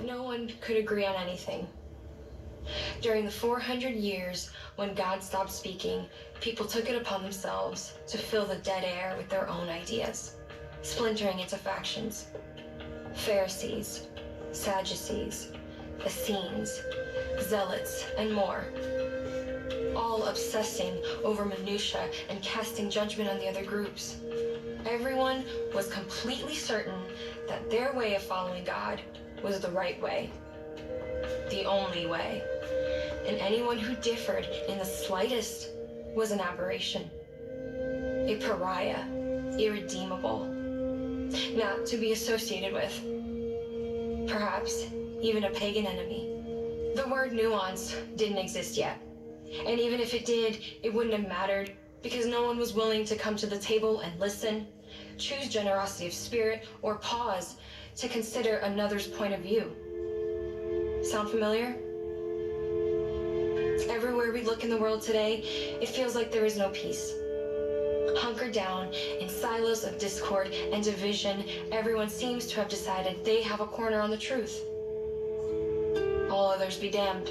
No one could agree on anything. During the 400 years when God stopped speaking, people took it upon themselves to fill the dead air with their own ideas, splintering into factions. Pharisees, Sadducees, Essenes, Zealots, and more, all obsessing over minutia and casting judgment on the other groups. Everyone was completely certain that their way of following God was the right way, the only way, and anyone who differed in the slightest was an aberration, a pariah, irredeemable, not to be associated with, perhaps even a pagan enemy. The word nuance didn't exist yet, and even if it did, it wouldn't have mattered, because no one was willing to come to the table and listen, choose generosity of spirit, or pause to consider another's point of view. Sound familiar? Everywhere we look in the world today, it feels like there is no peace. Hunkered down in silos of discord and division, everyone seems to have decided they have a corner on the truth. All others be damned.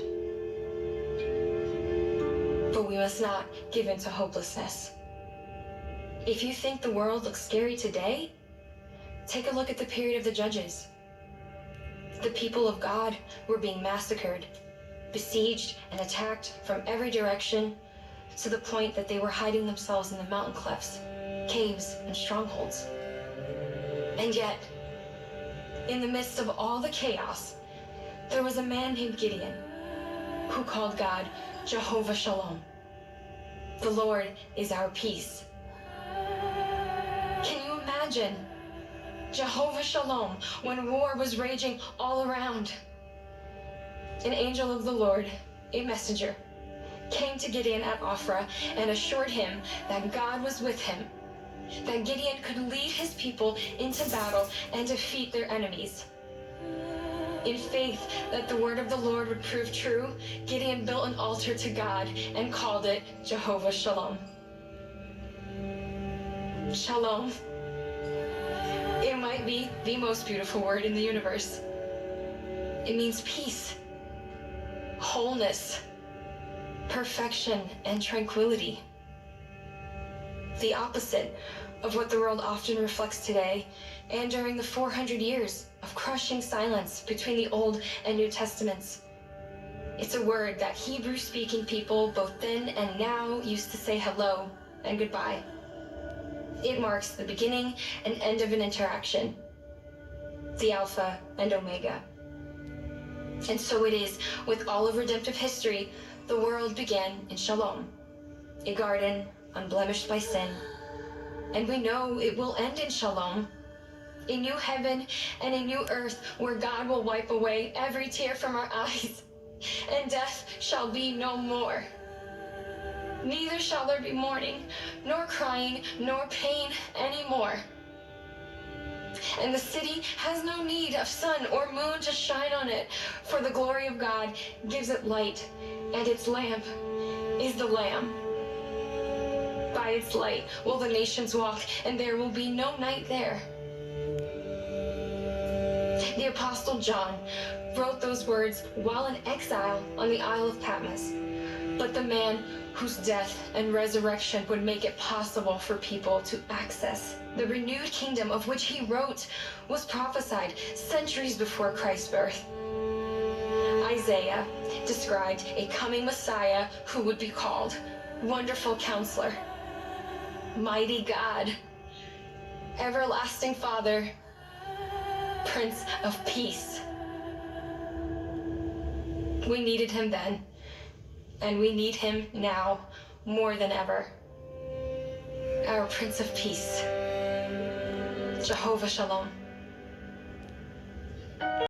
But we must not give in to hopelessness. If you think the world looks scary today, take a look at the period of the Judges. The people of God were being massacred, besieged and attacked from every direction, to the point that they were hiding themselves in the mountain clefts, caves, and strongholds. And yet, in the midst of all the chaos, there was a man named Gideon who called God Jehova Shalom. The Lord is our peace. Can you imagine Jehova Shalom when war was raging all around? An angel of the Lord, a messenger, came to Gideon at Ophrah and assured him that God was with him, that Gideon could lead his people into battle and defeat their enemies. In faith that the word of the Lord would prove true, Gideon built an altar to God and called it Jehova Shalom. Shalom. It might be the most beautiful word in the universe. It means peace, wholeness, perfection, and tranquility. The opposite of what the world often reflects today, and during the 400 years of crushing silence between the Old and New Testaments. It's a word that Hebrew-speaking people, both then and now, used to say hello and goodbye. It marks the beginning and end of an interaction, the Alpha and Omega. And so it is with all of redemptive history. The world began in Shalom, a garden unblemished by sin. And we know it will end in Shalom, a new heaven and a new earth where God will wipe away every tear from our eyes, and death shall be no more. Neither shall there be mourning, nor crying, nor pain anymore. And the city has no need of sun or moon to shine on it, for the glory of God gives it light, and its lamp is the Lamb. By its light will the nations walk, and there will be no night there. The Apostle John wrote those words while in exile on the Isle of Patmos. But the man whose death and resurrection would make it possible for people to access the renewed kingdom of which he wrote was prophesied centuries before Christ's birth. Isaiah described a coming Messiah who would be called Wonderful Counselor, Mighty God, Everlasting Father, Prince of Peace. We needed him then, and we need him now more than ever. Our Prince of Peace, Jehova Shalom.